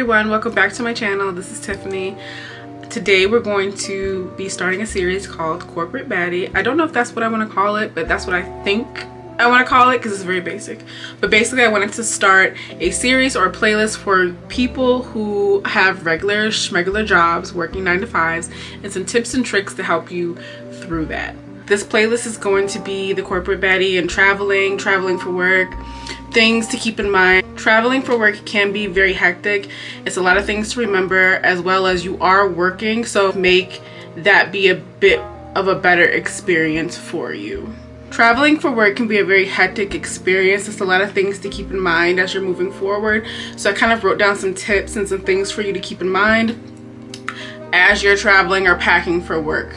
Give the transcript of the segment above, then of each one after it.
everyone, welcome back to my channel. This is Tiffany. Today we're going to be starting a series called Corporate Baddie. I don't know if that's what I want to call it, but that's what I think I want to call it because it's very basic. But basically I wanted to start a series or a playlist for people who have regular jobs, working 9 to 5s, and some tips and tricks to help you through that. This playlist is going to be the Corporate Baddie and traveling for work, things to keep in mind. Traveling for work can be very hectic. It's a lot of things to remember, as well as you are working, so make that be a bit of a better experience for you. Traveling for work can be a very hectic experience. There's a lot of things to keep in mind as you're moving forward. So I kind of wrote down some tips and some things for you to keep in mind as you're traveling or packing for work.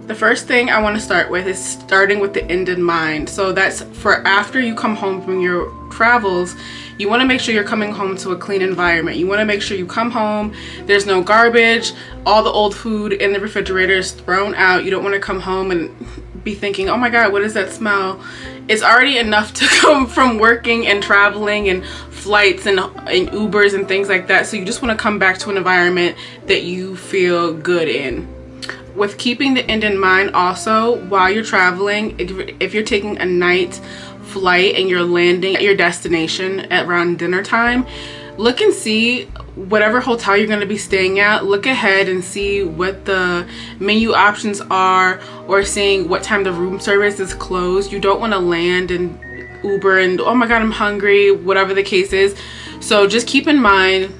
The first thing I want to start with is starting with the end in mind. So that's for after you come home from your travels, you want to make sure you're coming home to a clean environment. You want to make sure you come home, there's no garbage, all the old food in the refrigerator is thrown out. You don't want to come home and be thinking, oh my god, what is that smell? It's already enough to come from working and traveling and flights and Ubers and things like that. So you just want to come back to an environment that you feel good in. With keeping the end in mind also, while you're traveling, if you're taking a night flight and you're landing at your destination at around dinner time, look and see whatever hotel you're going to be staying at. Look ahead and see what the menu options are, or seeing what time the room service is closed. You don't want to land and Uber and oh my god, I'm hungry, whatever the case is. So just keep in mind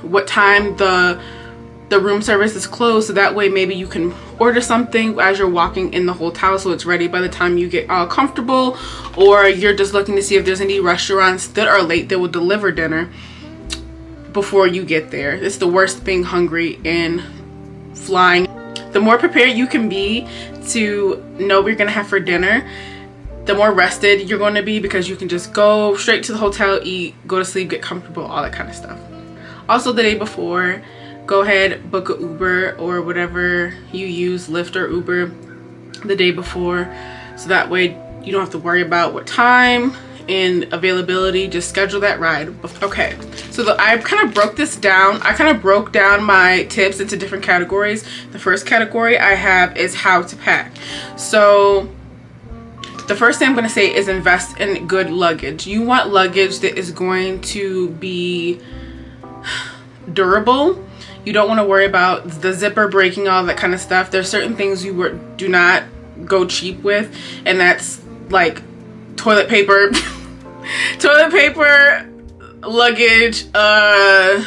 what time the room service is closed, so that way maybe you can order something as you're walking in the hotel so it's ready by the time you get all comfortable, or you're just looking to see if there's any restaurants that are late that will deliver dinner before you get there. It's the worst being hungry in flying. The more prepared you can be to know what you're gonna have for dinner, the more rested you're going to be, because you can just go straight to the hotel, eat, go to sleep, get comfortable, all that kind of stuff. Also, the day before, go ahead, book an Uber or whatever you use, Lyft or Uber, the day before, so that way you don't have to worry about what time and availability. Just schedule that ride. Okay, so I kind of broke this down. I kind of broke down my tips into different categories. The first category I have is how to pack. So the first thing I'm going to say is invest in good luggage. You want luggage that is going to be durable. You don't want to worry about the zipper breaking, all that kind of stuff. There's certain things you do not go cheap with, and that's like toilet paper, toilet paper, luggage, I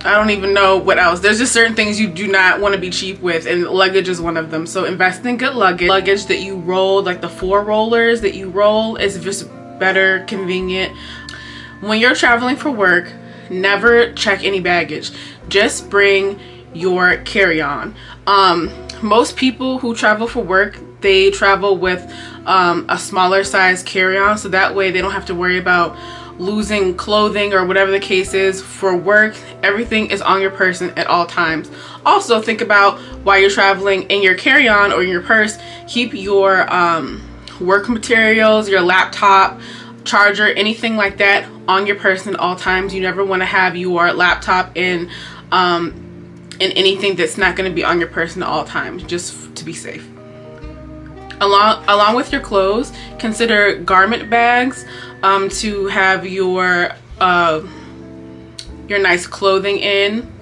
don't even know what else. There's just certain things you do not want to be cheap with, and luggage is one of them. So invest in good luggage that you roll, like the 4 rollers that you roll is just better, convenient. When you're traveling for work, never check any baggage. Just bring your carry-on. Most people who travel for work, they travel with a smaller size carry-on, so that way they don't have to worry about losing clothing or whatever the case is. For work, everything is on your person at all times. Also, think about while you're traveling, in your carry-on or in your purse, keep your work materials, your laptop, charger, anything like that on your person at all times. You never want to have your laptop in anything that's not going to be on your person at all times, just to be safe. Along with your clothes, consider garment bags to have your nice clothing in,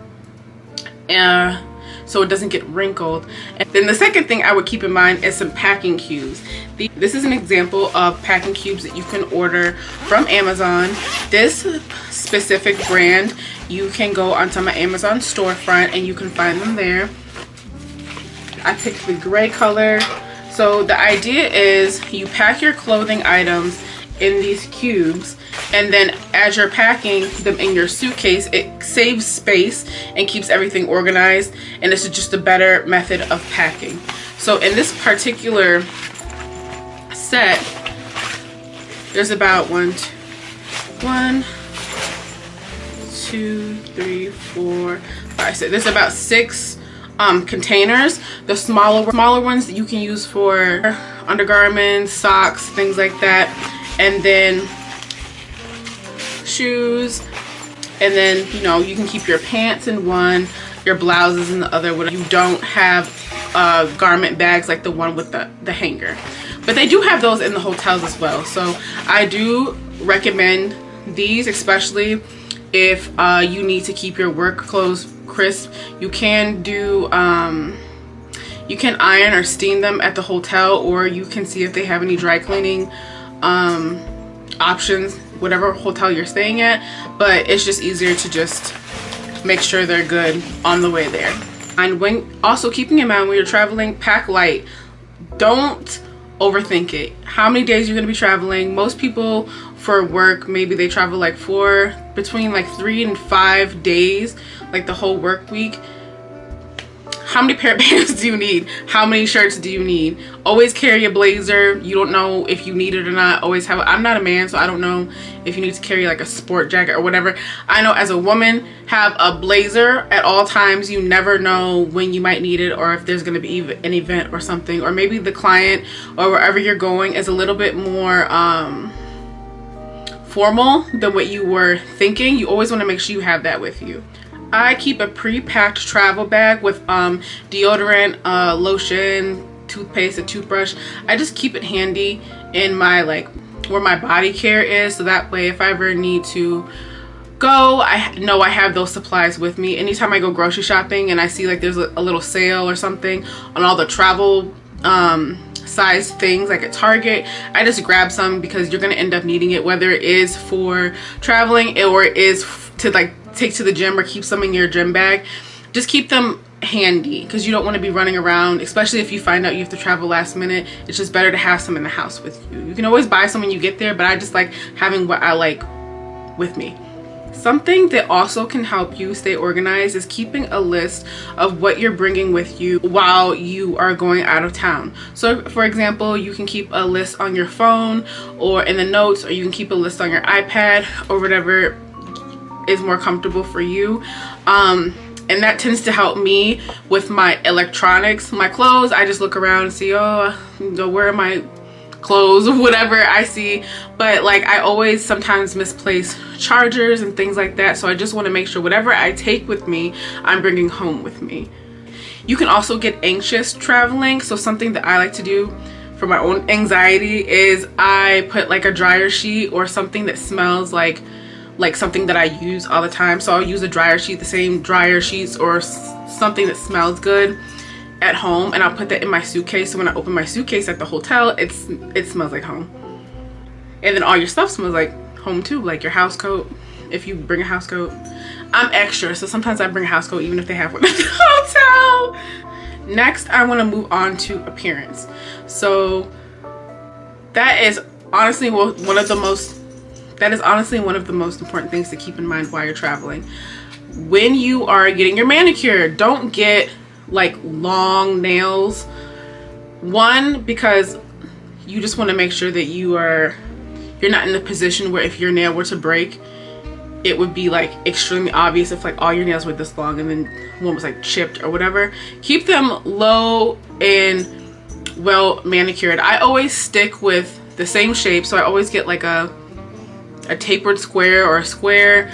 so it doesn't get wrinkled. And then the second thing I would keep in mind is some packing cubes. This is an example of packing cubes that you can order from Amazon. This specific brand, you can go onto my Amazon storefront and you can find them there. I picked the gray color. So the idea is you pack your clothing items in these cubes, and then as you're packing them in your suitcase, it saves space and keeps everything organized, and this is just a better method of packing. So in this particular set, there's about 1, 2, 3, 4, 5, 6. There's about 6 containers. The smaller ones that you can use for undergarments, socks, things like that, and then shoes, and then you know, you can keep your pants in one, your blouses in the other. When you don't have garment bags like the one with the hanger, but they do have those in the hotels as well. So I do recommend these, especially if you need to keep your work clothes crisp. You can do you can iron or steam them at the hotel, or you can see if they have any dry cleaning options, whatever hotel you're staying at. But it's just easier to just make sure they're good on the way there. And when also keeping in mind when you're traveling, pack light. Don't overthink it. How many days you're going to be traveling? Most people for work, maybe they travel like between like 3 and 5 days, like the whole work week. How many pair of pants do you need? How many shirts do you need? Always carry a blazer. You don't know if you need it or not. Always have I'm not a man, so I don't know if you need to carry like a sport jacket or whatever. I know as a woman, have a blazer at all times. You never know when you might need it, or if there's going to be an event or something, or maybe the client or wherever you're going is a little bit more formal than what you were thinking. You always want to make sure you have that with you. I keep a pre-packed travel bag with deodorant, lotion, toothpaste, a toothbrush. I just keep it handy in my where my body care is, so that way if I ever need to go, I know I have those supplies with me. Anytime I go grocery shopping and I see like there's a little sale or something on all the travel size things like at Target, I just grab some, because you're gonna end up needing it, whether it is for traveling or it is to like take to the gym, or keep some in your gym bag. Just keep them handy, because you don't want to be running around, especially if you find out you have to travel last minute. It's just better to have some in the house with you. You can always buy some when you get there, but I just like having what I like with me. Something that also can help you stay organized is keeping a list of what you're bringing with you while you are going out of town. So for example, you can keep a list on your phone or in the notes, or you can keep a list on your iPad or whatever is more comfortable for you. And that tends to help me with my electronics. My clothes, I just look around and see, oh, where are my clothes or whatever I see. But like, I always sometimes misplace chargers and things like that, so I just want to make sure whatever I take with me, I'm bringing home with me. You can also get anxious traveling, so something that I like to do for my own anxiety is I put like a dryer sheet or something that smells like something that I use all the time. So I'll use a dryer sheet, the same dryer sheets or something that smells good at home, and I'll put that in my suitcase. So when I open my suitcase at the hotel, it smells like home. And then all your stuff smells like home too, like your house coat, if you bring a house coat. I'm extra, so sometimes I bring a house coat even if they have one at the hotel. Next, I want to move on to appearance. So that is honestly one of the most important things to keep in mind while you're traveling. When you are getting your manicure, don't get like long nails. One, because you just want to make sure that you're not in a position where if your nail were to break, it would be like extremely obvious if like all your nails were this long and then one was like chipped or whatever. Keep them low and well manicured. I always stick with the same shape, so I always get like a tapered square or a square,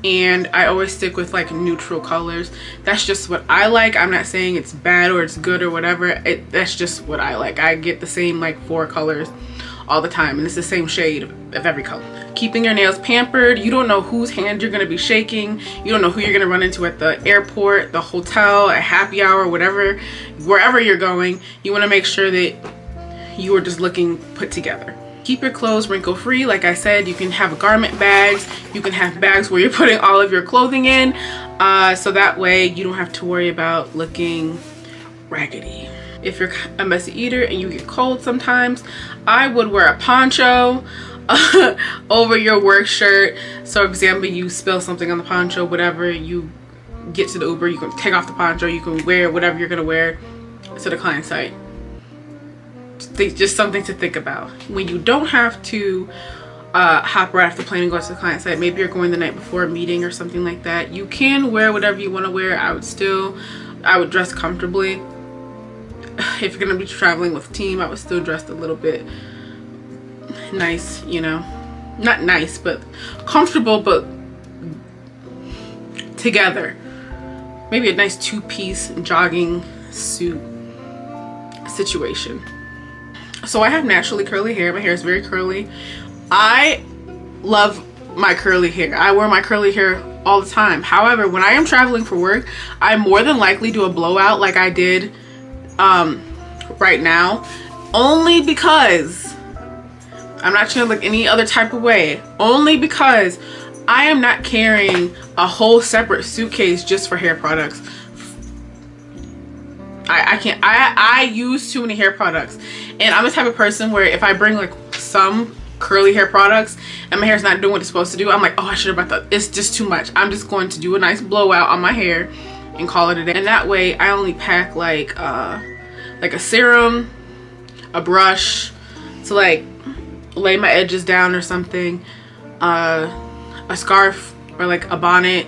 and I always stick with like neutral colors. That's just what I like. I'm not saying it's bad or it's good or whatever. That's just what I like. I get the same like 4 colors all the time, and it's the same shade of every color. Keeping your nails pampered. You don't know whose hand you're going to be shaking. You don't know who you're going to run into at the airport, the hotel, at happy hour, whatever, wherever you're going. You want to make sure that you are just looking put together. Keep your clothes wrinkle free. Like I said, you can have garment bags. You can have bags where you're putting all of your clothing in, so that way you don't have to worry about looking raggedy. If you're a messy eater and you get cold sometimes, I would wear a poncho over your work shirt. So for example, you spill something on the poncho, whatever, you get to the Uber, you can take off the poncho, you can wear whatever you're gonna wear to the client site. Just something to think about. When you don't have to hop right off the plane and go to the client site, maybe you're going the night before a meeting or something like that, you can wear whatever you want to wear. I would dress comfortably. if you're gonna be traveling with a team, I would still dress a little bit nice, you know, not nice, but comfortable, but together. Maybe a nice two-piece jogging suit situation. So I have naturally curly hair. My hair is very curly. I love my curly hair. I wear my curly hair all the time. However, when I am traveling for work, I more than likely do a blowout like I did right now, only because I'm not trying to look any other type of way, only because I am not carrying a whole separate suitcase just for hair products. I can't. I use too many hair products, and I'm the type of person where if I bring like some curly hair products and my hair's not doing what it's supposed to do, I'm like, oh, I should have brought that. It's just too much. I'm just going to do a nice blowout on my hair and call it a day. And that way I only pack like a serum, a brush to like lay my edges down or something, a scarf or like a bonnet,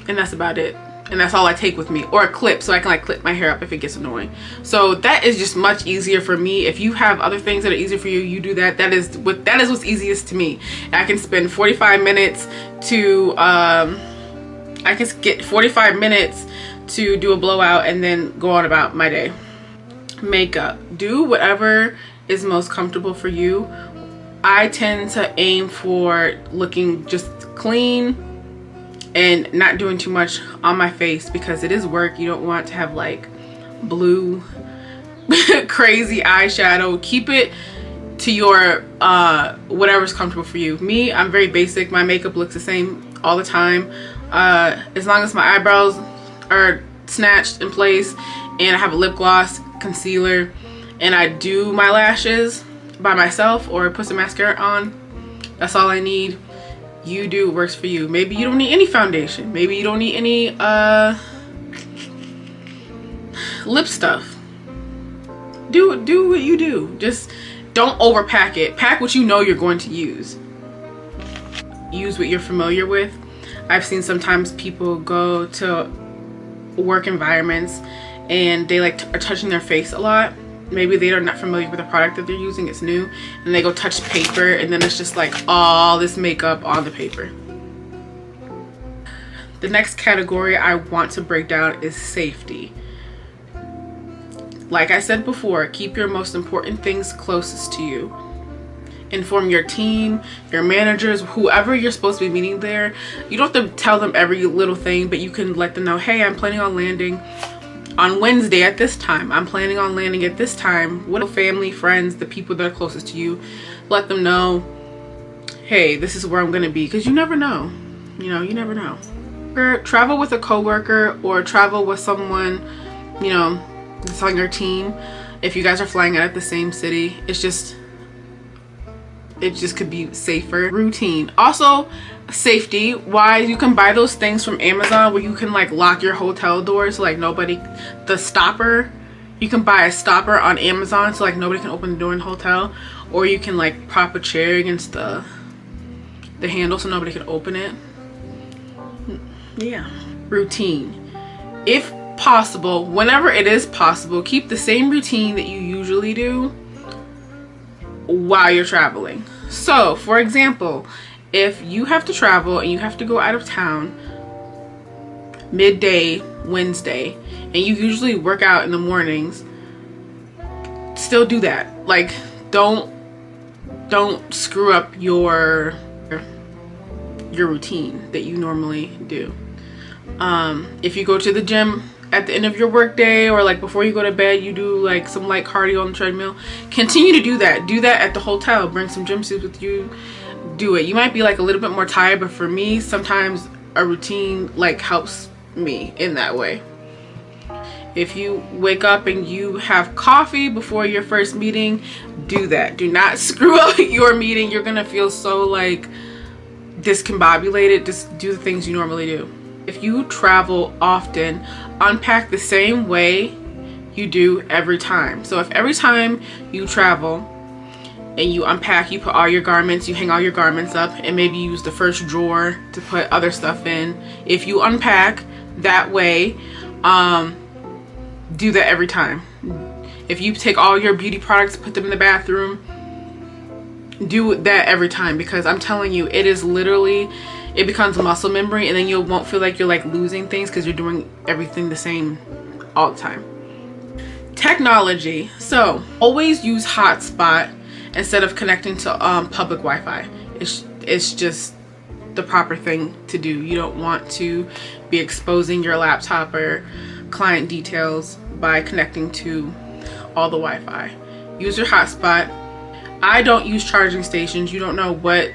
and that's about it. And that's all I take with me, or a clip so I can like clip my hair up if it gets annoying. So that is just much easier for me. If you have other things that are easier for you, you do that. That is what's easiest to me. I can spend 45 minutes to I can get 45 minutes to do a blowout and then go on about my day. Makeup, do whatever is most comfortable for you. I tend to aim for looking just clean and not doing too much on my face because it is work. You don't want to have like blue crazy eyeshadow. Keep it to your whatever's comfortable for you. Me, I'm very basic. My makeup looks the same all the time, as long as my eyebrows are snatched in place and I have a lip gloss, concealer, and I do my lashes by myself or put some mascara on. That's all I need. You do what works for you. Maybe you don't need any foundation. Maybe you don't need any lip stuff. Do what you do. Just don't overpack it. Pack what you know you're going to use. Use what you're familiar with. I've seen sometimes people go to work environments and they like are touching their face a lot. Maybe they are not familiar with the product that they're using, it's new, and they go touch paper and then it's just like all this makeup on the paper. The next category I want to break down is safety. Like I said before, keep your most important things closest to you. Inform your team, your managers, whoever you're supposed to be meeting there. You don't have to tell them every little thing, but you can let them know, hey, I'm planning on landing on Wednesday at this time. I'm planning on landing at this time. What family, friends, the people that are closest to you, let them know, hey, this is where I'm gonna be, because you never know. You know, you never know. Or travel with a coworker or travel with someone, you know, that's on your team. If you guys are flying out of the same city, it just could be safer. Routine. Also, safety wise, you can buy those things from Amazon where you can like lock your hotel doors so like nobody, the stopper, you can buy a stopper on Amazon so like nobody can open the door in the hotel, or you can like prop a chair against the handle so nobody can open it. Yeah. Routine. If possible, whenever it is possible, keep the same routine that you usually do while you're traveling. So for example, if you have to travel and you have to go out of town midday Wednesday and you usually work out in the mornings, still do that. Like don't screw up your routine that you normally do. If you go to the gym at the end of your work day, or like before you go to bed you do like some light cardio on the treadmill, continue to do that. Do that at the hotel. Bring some gym suits with you. Do it. You might be like a little bit more tired, but for me sometimes a routine like helps me in that way. If you wake up and you have coffee before your first meeting, do that. Do not screw up your meeting. You're gonna feel so like discombobulated. Just do the things you normally do. If you travel often, unpack the same way you do every time. So if every time you travel and you unpack, you put all your garments, you hang all your garments up, and maybe you use the first drawer to put other stuff in. If you unpack that way, do that every time. If you take all your beauty products, put them in the bathroom, do that every time, because I'm telling you, it is literally, it becomes muscle memory, and then you won't feel like you're like losing things because you're doing everything the same all the time. Technology. So always use hotspot instead of connecting to public Wi-Fi. It's just the proper thing to do. You don't want to be exposing your laptop or client details by connecting to all the Wi-Fi. Use your hotspot. I don't use charging stations. You don't know what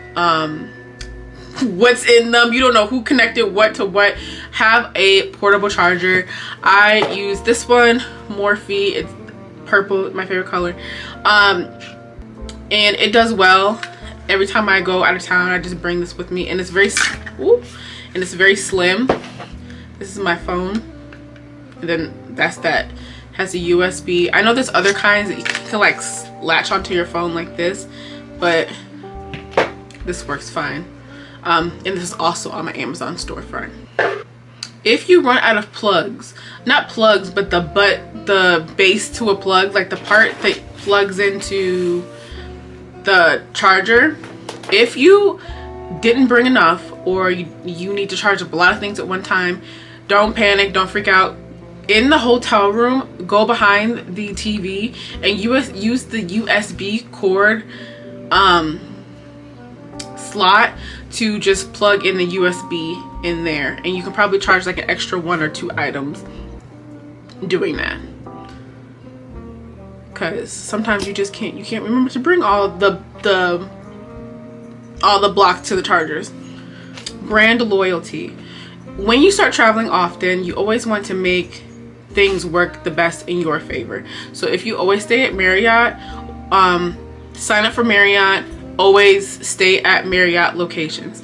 what's in them. You don't know who connected what to what. Have a portable charger. I use this one, Morphe. It's purple, my favorite color, and it does well. Every time I go out of town, I just bring this with me, and it's very slim. This is my phone, and then that's that. Has a USB. I know there's other kinds that you can like latch onto your phone like this, but this works fine. And this is also on my Amazon storefront. If you run out of plugs, not plugs, but the base to a plug, like the part that plugs into the charger, if you didn't bring enough, or you need to charge up a lot of things at one time, don't panic, don't freak out. In the hotel room, go behind the TV and use the USB cord slot to just plug in the USB in there, and you can probably charge like an extra 1 or 2 items doing that, because sometimes you can't remember to bring all the blocks to the chargers. Brand loyalty. When you start traveling often, you always want to make things work the best in your favor. So if you always stay at Marriott, sign up for Marriott. Always stay at Marriott locations.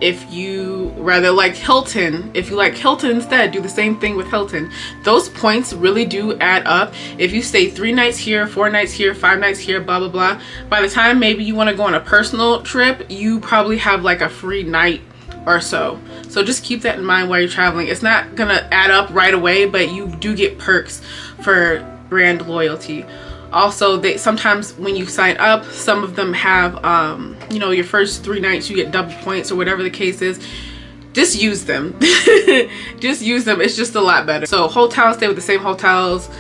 If you rather like Hilton, if you like Hilton instead, do the same thing with Hilton. Those points really do add up. If you stay 3 nights here, 4 nights here, 5 nights here, blah blah blah, by the time maybe you want to go on a personal trip, you probably have like a free night or so. So just keep that in mind while you're traveling. It's not gonna add up right away, but you do get perks for brand loyalty. Also, they sometimes when you sign up, some of them have you know, your first 3 nights you get double points or whatever the case is. Just use them. Just use them. It's just a lot better. So hotels, stay with the same hotels,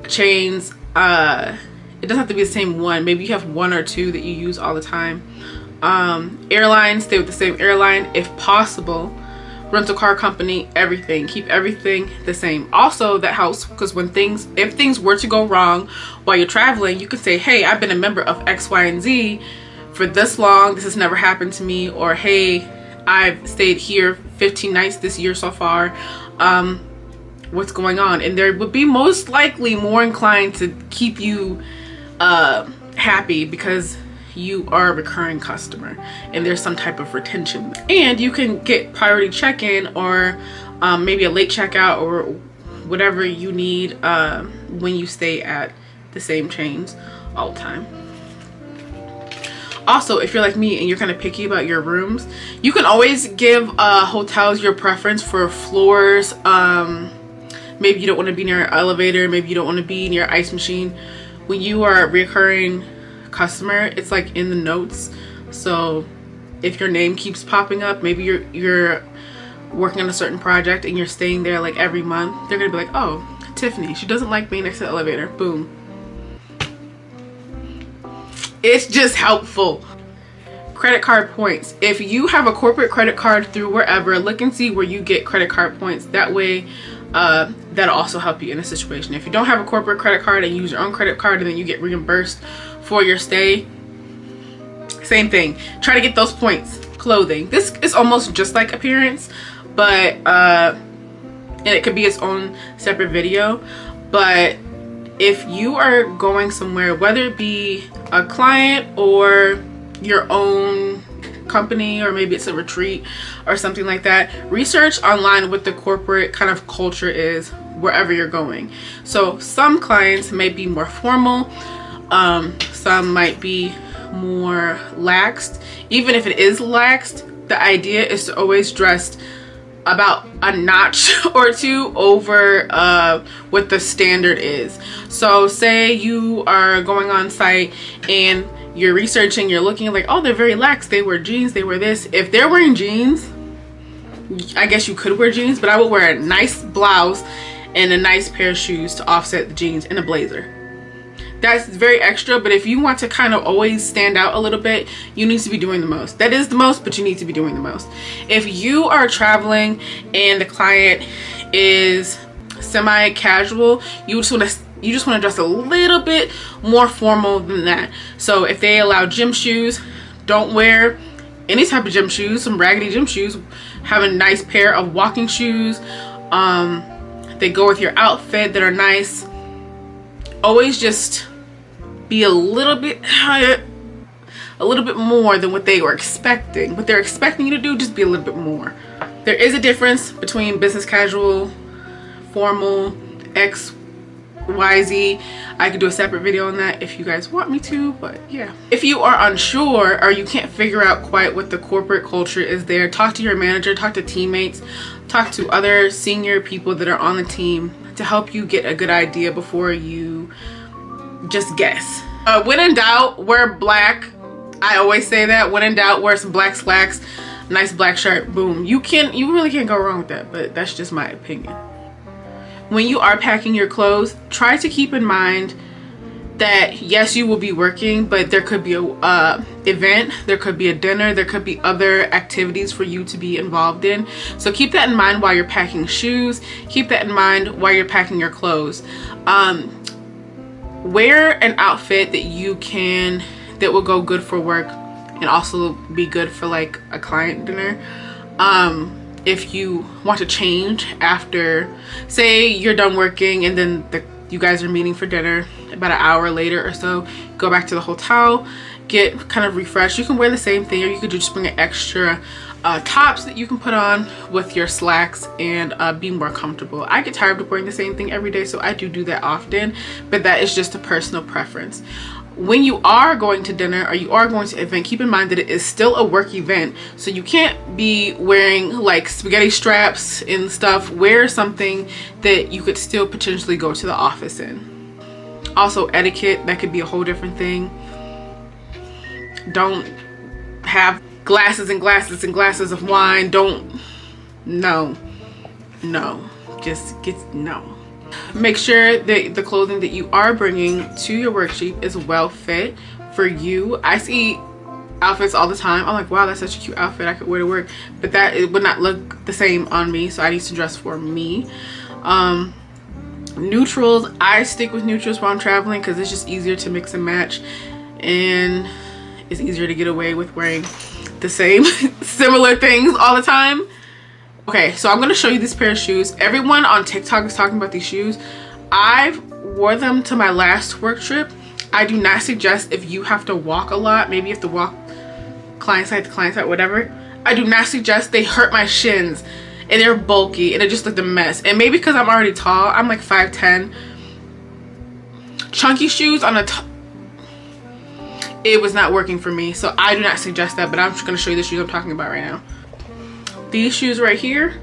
chains. It doesn't have to be the same one. Maybe you have 1 or 2 that you use all the time. Airlines, stay with the same airline if possible. Rental car company, everything, keep everything the same. Also, that helps because if things were to go wrong while you're traveling, you could say, hey, I've been a member of X, Y, and Z for this long, this has never happened to me, or hey, I've stayed here 15 nights this year so far, what's going on? And they would be most likely more inclined to keep you happy because you are a recurring customer and there's some type of retention. And you can get priority check-in or maybe a late checkout or whatever you need when you stay at the same chains all the time. Also, if you're like me and you're kind of picky about your rooms, you can always give hotels your preference for floors. Maybe you don't want to be near an elevator, maybe you don't want to be near ice machine. When you are a recurring customer, it's like in the notes. So if your name keeps popping up, maybe you're working on a certain project and you're staying there like every month, they're gonna be like, oh, Tiffany, she doesn't like being next to the elevator. Boom. It's just helpful. Credit card points. If you have a corporate credit card through wherever, look and see where you get credit card points. That way that'll also help you in a situation. If you don't have a corporate credit card and use your own credit card and then you get reimbursed for your stay, same thing. Try to get those points. Clothing. This is almost just like appearance, but and it could be its own separate video. But if you are going somewhere, whether it be a client or your own company, or maybe it's a retreat or something like that, research online what the corporate kind of culture is wherever you're going. So some clients may be more formal, some might be more laxed. Even if it is laxed, the idea is to always dress about a notch or two over what the standard is. So say you are going on site and you're researching, you're looking like, oh, they're very lax, they wear jeans, they wear this. If they're wearing jeans, I guess you could wear jeans, but I would wear a nice blouse and a nice pair of shoes to offset the jeans and a blazer. That's very extra, but if you want to kind of always stand out a little bit, you need to be doing the most. That is the most, but you need to be doing the most. If you are traveling and the client is semi-casual, you just want to dress a little bit more formal than that. So if they allow gym shoes, don't wear any type of gym shoes, some raggedy gym shoes. Have a nice pair of walking shoes. They go with your outfit that are nice. Always just be a little bit more than what they were expecting. What they're expecting you to do, just be a little bit more. There is a difference between business casual, formal, X, Y, Z. I could do a separate video on that if you guys want me to, but yeah. If you are unsure or you can't figure out quite what the corporate culture is there, talk to your manager, talk to teammates, talk to other senior people that are on the team to help you get a good idea before you just guess. When in doubt, wear black. I always say that. When in doubt, wear some black slacks, nice black shirt, boom. You really can't go wrong with that, but that's just my opinion. When you are packing your clothes, try to keep in mind that yes, you will be working, but there could be a event, there could be a dinner, there could be other activities for you to be involved in. So keep that in mind while you're packing shoes. Keep that in mind while you're packing your clothes. Wear an outfit that will go good for work and also be good for like a client dinner. If you want to change after, say you're done working and then you guys are meeting for dinner about an hour later or so, go back to the hotel, get kind of refreshed. You can wear the same thing, or you could just bring an extra tops that you can put on with your slacks and be more comfortable. I get tired of wearing the same thing every day, so I do that often, but that is just a personal preference. When you are going to dinner or you are going to an event, keep in mind that it is still a work event, so you can't be wearing like spaghetti straps and stuff. Wear something that you could still potentially go to the office in. Also, etiquette, that could be a whole different thing. Don't have glasses and glasses and glasses of wine. No, just no. Make sure that the clothing that you are bringing to your worksheet is well fit for you. I see outfits all the time. I'm like, wow, that's such a cute outfit I could wear to work, but it would not look the same on me, so I need to dress for me. Neutrals, I stick with neutrals while I'm traveling because it's just easier to mix and match, and it's easier to get away with wearing the same similar things all the time. Okay, so I'm going to show you this pair of shoes. Everyone on TikTok is talking about these shoes. I wore them to my last work trip. I do not suggest, if you have to walk a lot, maybe you have to walk client side to client side, whatever. I do not suggest. They hurt my shins and they're bulky and it just looked a mess. And maybe because I'm already tall, I'm like 5'10". Chunky shoes on it was not working for me, so I do not suggest that, but I'm just going to show you the shoes I'm talking about right now. These shoes right here,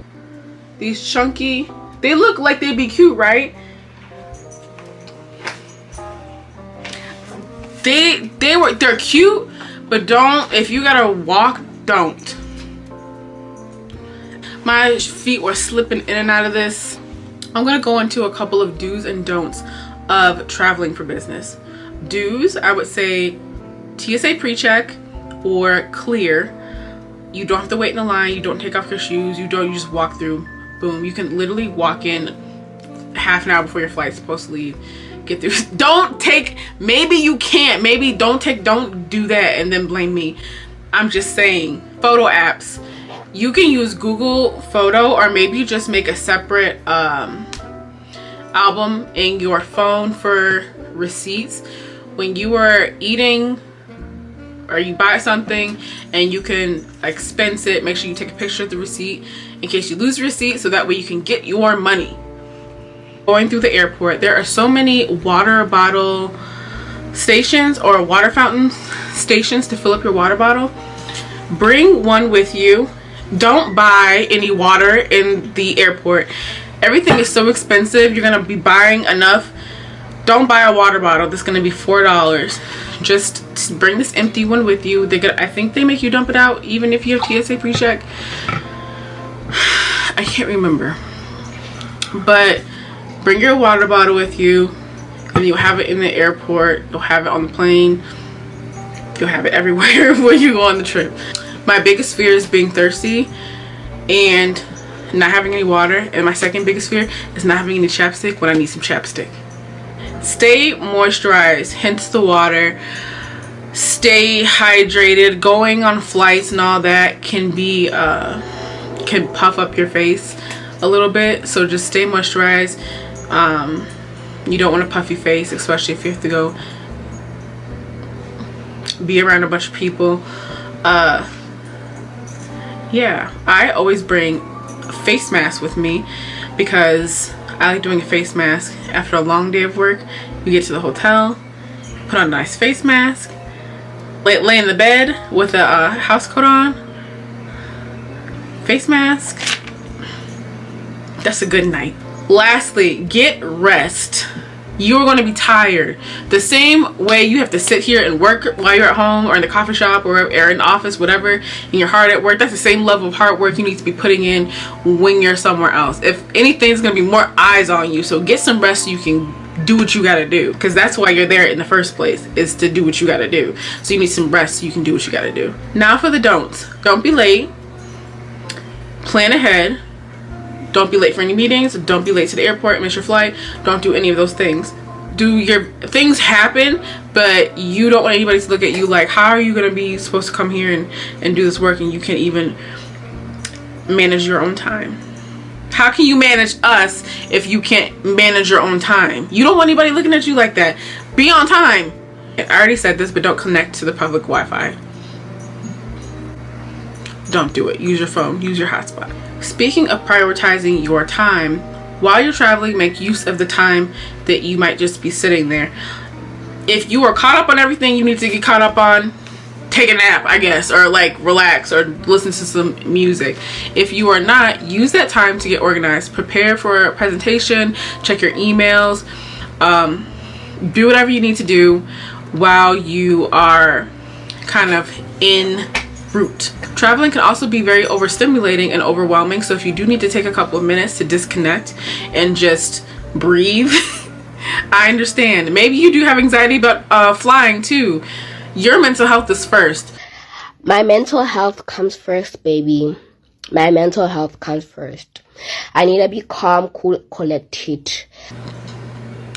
these chunky, they look like they'd be cute, right? They're cute, but don't, if you gotta walk, don't. My feet were slipping in and out of this. I'm gonna go into a couple of do's and don'ts of traveling for business. Do's, I would say TSA pre-check or clear. You don't have to wait in a line. You don't take off your shoes. You just walk through. Boom. You can literally walk in half an hour before your flight's supposed to leave. Get through. Maybe you can't. Maybe don't do that and then blame me. I'm just saying. Photo apps. You can use Google Photo, or maybe just make a separate album in your phone for receipts. When you are eating or you buy something and you can expense it, make sure you take a picture of the receipt in case you lose the receipt, so that way you can get your money. Going through the airport, there are so many water bottle stations or water fountain stations to fill up your water bottle. Bring one with you Don't buy any water in the airport. Everything is so expensive. You're gonna be buying enough. Don't buy a water bottle that's gonna be $4. Just bring this empty one with you. I think they make you dump it out even if you have TSA pre-check. I can't remember, but bring your water bottle with you, and you'll have it in the airport, you'll have it on the plane, you'll have it everywhere when you go on the trip. My biggest fear is being thirsty and not having any water, and my second biggest fear is not having any chapstick when I need some chapstick. Stay moisturized, hence the water. Stay hydrated. Going on flights and all that can be can puff up your face a little bit, so just stay moisturized. You don't want a puffy face, especially if you have to go be around a bunch of people. Yeah, I always bring a face mask with me because I like doing a face mask after a long day of work. You get to the hotel, put on a nice face mask, lay in the bed with a house coat on, face mask. That's a good night. Lastly, get rest. You're going to be tired. The same way you have to sit here and work while you're at home or in the coffee shop or in the office, whatever, and you're hard at work, that's the same level of hard work you need to be putting in when you're somewhere else. If anything, it's going to be more eyes on you. So get some rest so you can do what you got to do, because that's why you're there in the first place, is to do what you got to do. So you need some rest so you can do what you got to do. Now for the don'ts. Don't be late. Plan ahead. Don't be late for any meetings. Don't be late to the airport, miss your flight. Don't do any of those things. Things happen, but you don't want anybody to look at you like, how are you going to be supposed to come here and do this work and you can't even manage your own time? How can you manage us if you can't manage your own time? You don't want anybody looking at you like that. Be on time. I already said this, but don't connect to the public Wi-Fi. Don't do it. Use your phone. Use your hotspot. Speaking of prioritizing your time, while you're traveling, make use of the time that you might just be sitting there. If you are caught up on everything you need to get caught up on, take a nap, I guess, or like relax or listen to some music. If you are not, use that time to get organized. Prepare for a presentation, check your emails, do whatever you need to do while you are kind of en route. Traveling can also be very overstimulating and overwhelming, so if you do need to take a couple of minutes to disconnect and just breathe, I understand. Maybe you do have anxiety about flying too. Your mental health is first. My mental health comes first, baby. My mental health comes first. I need to be calm, cool, collected.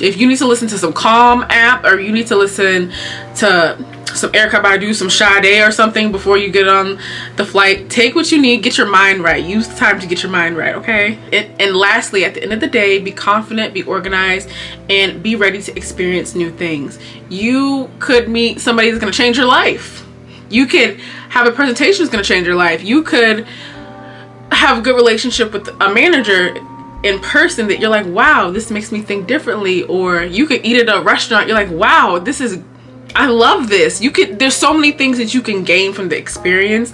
If you need to listen to some Calm app, or you need to listen to some Erykah Badu, some Sade or something before you get on the flight, take what you need, get your mind right. Use the time to get your mind right, okay? And lastly, at the end of the day, be confident, be organized, and be ready to experience new things. You could meet somebody that's going to change your life. You could have a presentation that's going to change your life. You could have a good relationship with a manager in person that you're like, wow, this makes me think differently. Or you could eat at a restaurant, you're like, wow, I love this. There's so many things that you can gain from the experience.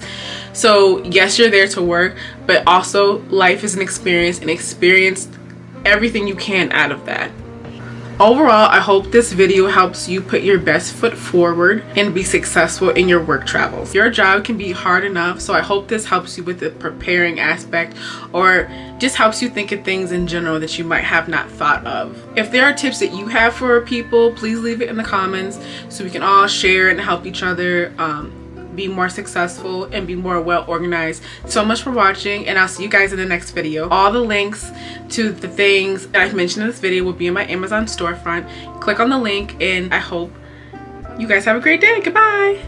So yes, you're there to work, but also life is an experience, and experience everything you can out of that. Overall, I hope this video helps you put your best foot forward and be successful in your work travels. Your job can be hard enough, so I hope this helps you with the preparing aspect, or just helps you think of things in general that you might have not thought of. If there are tips that you have for people, please leave it in the comments so we can all share and help each other be more successful and be more well organized. So much for watching, and I'll see you guys in the next video. All the links to the things that I've mentioned in this video will be in my Amazon storefront. Click on the link, and I hope you guys have a great day. Goodbye.